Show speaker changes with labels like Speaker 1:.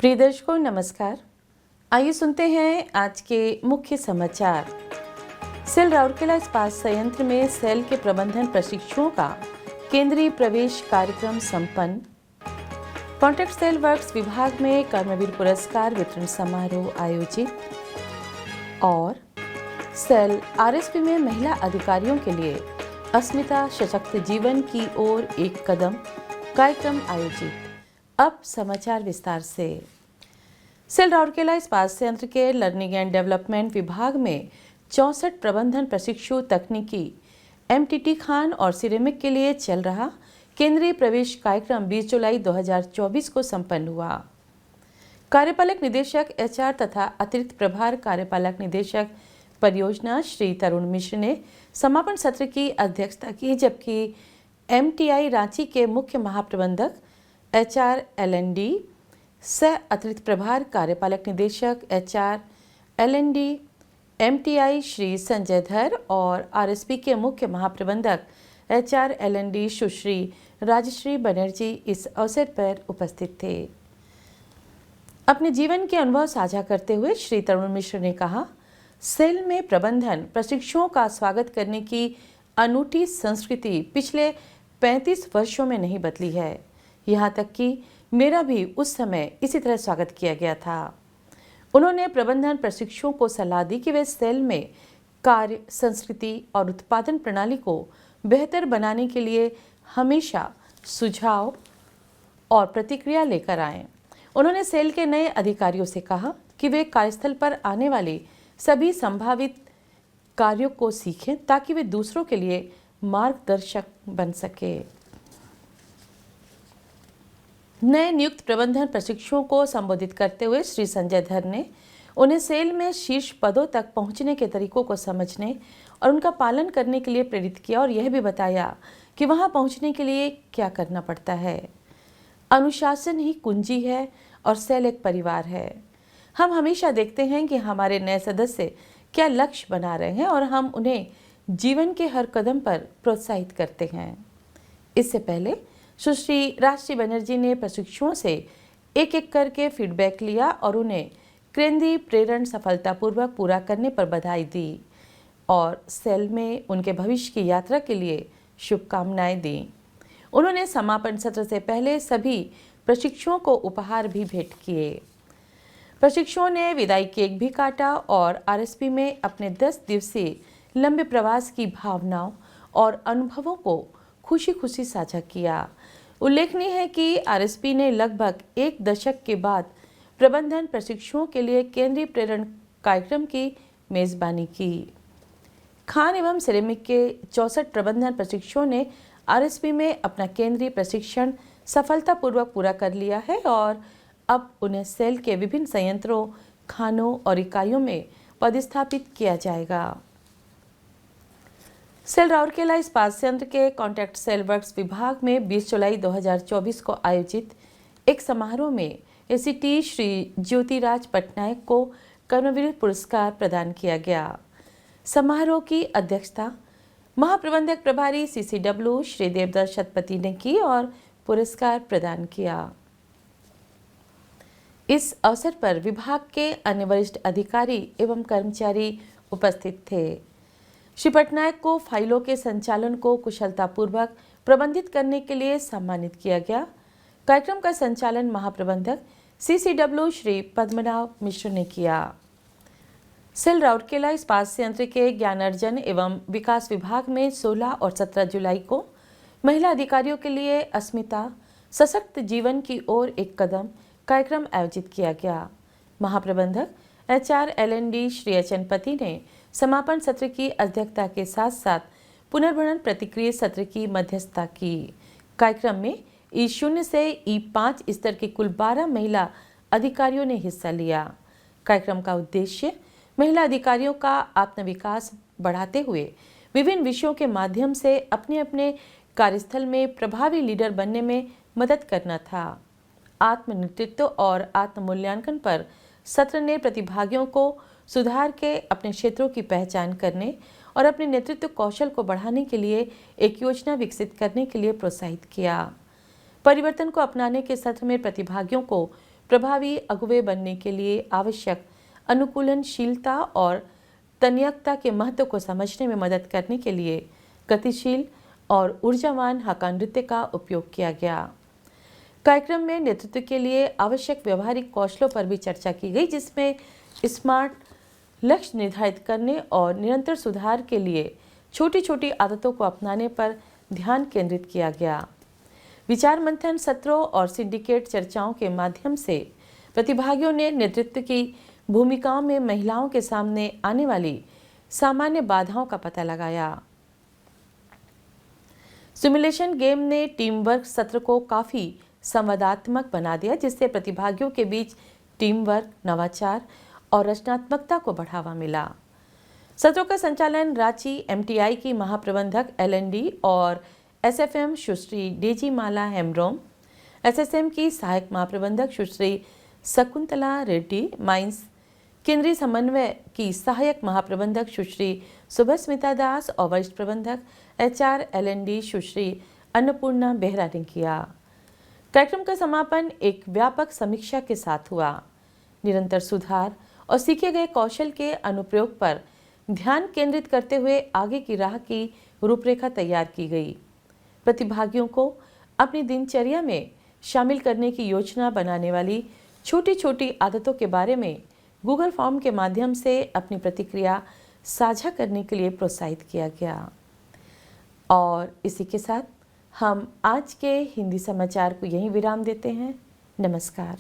Speaker 1: प्रिय दर्शकों नमस्कार। आइए सुनते हैं आज के मुख्य समाचार। सेल राउरकेला इस्पात संयंत्र में सेल के प्रबंधन प्रशिक्षुओं का केंद्रीय प्रवेश कार्यक्रम संपन्न। कॉन्ट्रैक्ट सेल वर्क्स विभाग में कर्मवीर पुरस्कार वितरण समारोह आयोजित। और सेल आरएसपी में महिला अधिकारियों के लिए अस्मिता सशक्त जीवन की ओर एक कदम कार्यक्रम आयोजित। अब समाचार विस्तार से। सेल राउरकेला इस्पात संयंत्र के लर्निंग एंड डेवलपमेंट विभाग में 64 प्रबंधन प्रशिक्षु तकनीकी एमटीटी खान और सिरेमिक के लिए चल रहा केंद्रीय प्रवेश कार्यक्रम 20 जुलाई 2024 को संपन्न हुआ। कार्यपालक निदेशक एचआर तथा अतिरिक्त प्रभार कार्यपालक निदेशक परियोजना श्री तरुण मिश्र ने समापन सत्र की अध्यक्षता की, जबकि एमटीआई रांची के मुख्य महाप्रबंधक एचआर एलएनडी सह अतिरिक्त प्रभार कार्यपालक निदेशक HR LND MTI Shri Sanjay धर और आरएसपी के मुख्य महाप्रबंधक एचआर एलएनडी सुश्री राजश्री बनर्जी इस अवसर पर उपस्थित थे। अपने जीवन के अनुभव साझा करते हुए श्री तरुण मिश्र ने कहा, सेल में प्रबंधन प्रशिक्षुओं का स्वागत करने की अनूठी संस्कृति पिछले 35 वर्षों में नहीं बदली है। यहाँ तक कि मेरा भी उस समय इसी तरह स्वागत किया गया था। उन्होंने प्रबंधन प्रशिक्षुओं को सलाह दी कि वे सेल में कार्य संस्कृति और उत्पादन प्रणाली को बेहतर बनाने के लिए हमेशा सुझाव और प्रतिक्रिया लेकर आएं। उन्होंने सेल के नए अधिकारियों से कहा कि वे कार्यस्थल पर आने वाले सभी संभावित कार्यों को सीखें ताकि वे दूसरों के लिए मार्गदर्शक बन सके। नए नियुक्त प्रबंधन प्रशिक्षुओं को संबोधित करते हुए श्री संजय धर ने उन्हें सेल में शीर्ष पदों तक पहुंचने के तरीकों को समझने और उनका पालन करने के लिए प्रेरित किया और यह भी बताया कि वहां पहुंचने के लिए क्या करना पड़ता है। अनुशासन ही कुंजी है और सेल एक परिवार है। हम हमेशा देखते हैं कि हमारे नए सदस्य क्या लक्ष्य बना रहे हैं और हम उन्हें जीवन के हर कदम पर प्रोत्साहित करते हैं। इससे पहले सुश्री राजश्री बनर्जी ने प्रशिक्षुओं से एक एक करके फीडबैक लिया और उन्हें केंद्रीय प्रेरण सफलतापूर्वक पूरा करने पर बधाई दी और सेल में उनके भविष्य की यात्रा के लिए शुभकामनाएं दी। उन्होंने समापन सत्र से पहले सभी प्रशिक्षुओं को उपहार भी भेंट किए। प्रशिक्षुओं ने विदाई केक भी काटा और आरएसपी में अपने 10 दिवसीय लंबे प्रवास की भावनाओं और अनुभवों को खुशी खुशी साझा किया। उल्लेखनीय है कि आरएसपी ने लगभग एक दशक के बाद प्रबंधन प्रशिक्षुओं के लिए केंद्रीय प्रेरण कार्यक्रम की मेजबानी की। खान एवं सिरेमिक के 64 प्रबंधन प्रशिक्षुओं ने आरएसपी में अपना केंद्रीय प्रशिक्षण सफलतापूर्वक पूरा कर लिया है और अब उन्हें सेल के विभिन्न संयंत्रों, खानों और इकाइयों में पदस्थापित किया जाएगा। सेल राउरकेला इस्पात संयंत्र के कॉन्ट्रैक्ट सेल वर्क्स विभाग में 20 जुलाई 2024 को आयोजित एक समारोह में एसीटी श्री ज्योतिराज पटनायक को कर्मवीर पुरस्कार प्रदान किया गया। समारोह की अध्यक्षता महाप्रबंधक प्रभारी सीसीडब्ल्यू श्री देवदत्त शतपथी ने की और पुरस्कार प्रदान किया। इस अवसर पर विभाग के अन्य वरिष्ठ अधिकारी एवं कर्मचारी उपस्थित थे। श्री पटनायक को फाइलों के संचालन को कुशलतापूर्वक प्रबंधित करने के लिए सम्मानित किया गया। कार्यक्रम का संचालन महाप्रबंधक सीसीडब्ल्यू श्री पद्मनाभ मिश्र ने किया। सेल राउरकेला इस्पात संयंत्र के ज्ञानार्जन एवं विकास विभाग में 16 और 17 जुलाई को महिला अधिकारियों के लिए अस्मिता सशक्त जीवन की ओर एक कदम कार्यक्रम आयोजित किया गया। महाप्रबंधक एचआर एलएनडी श्री चनपति ने समापन सत्र की अध्यक्षता के साथ साथ पुनर्भरण प्रतिक्रिया सत्र की मध्यस्थता की। कार्यक्रम में E0 से E5 स्तर के कुल 12 महिला अधिकारियों ने हिस्सा लिया। कार्यक्रम का उद्देश्य महिला अधिकारियों का आत्मविकास बढ़ाते हुए विभिन्न विषयों के माध्यम से अपने अपने कार्यस्थल में प्रभावी लीडर बनने में मदद करना था। आत्मनेतृत्व और आत्ममूल्यांकन पर सत्र ने प्रतिभागियों को सुधार के अपने क्षेत्रों की पहचान करने और अपने नेतृत्व कौशल को बढ़ाने के लिए एक योजना विकसित करने के लिए प्रोत्साहित किया। परिवर्तन को अपनाने के सत्र में प्रतिभागियों को प्रभावी अगुवे बनने के लिए आवश्यक अनुकूलनशीलता और तन्यकता के महत्व को समझने में मदद करने के लिए गतिशील और ऊर्जावान हक्का नृत्य का उपयोग किया गया। कार्यक्रम में नेतृत्व के लिए आवश्यक व्यवहारिक कौशलों पर भी चर्चा की गई, जिसमें स्मार्ट लक्ष्य निर्धारित करने और निरंतर सुधार के लिए छोटी छोटी आदतों को अपनाने पर ध्यान केंद्रित किया गया। विचार मंथन सत्रों और सिंडिकेट चर्चाओं के माध्यम से प्रतिभागियों ने नेतृत्व की भूमिकाओं में महिलाओं के सामने आने वाली सामान्य बाधाओं का पता लगाया। सिमुलेशन गेम ने टीम वर्क सत्र को काफी संवादात्मक बना दिया, जिससे प्रतिभागियों के बीच टीम वर्क, नवाचार और रचनात्मकता को बढ़ावा मिला। सत्रों का संचालन रांची MTI की महाप्रबंधक LND और SFM सुश्री डेजी माला हेम्ब्रोम, SSM की सहायक महाप्रबंधक सुश्री शकुंतला रेड्डी, माइंस केंद्रीय समन्वय की सहायक महाप्रबंधक सुश्री सुभस्मिता दास और वरिष्ठ प्रबंधक HR LND सुश्री अन्नपूर्णा बेहरा ने किया। कार्यक्रम का समापन एक व्यापक समीक्षा के साथ हुआ। निरंतर सुधार और सीखे गए कौशल के अनुप्रयोग पर ध्यान केंद्रित करते हुए आगे की राह की रूपरेखा तैयार की गई। प्रतिभागियों को अपनी दिनचर्या में शामिल करने की योजना बनाने वाली छोटी छोटी आदतों के बारे में गूगल फॉर्म के माध्यम से अपनी प्रतिक्रिया साझा करने के लिए प्रोत्साहित किया गया। और इसी के साथ हम आज के हिंदी समाचार को यहीं विराम देते हैं। नमस्कार।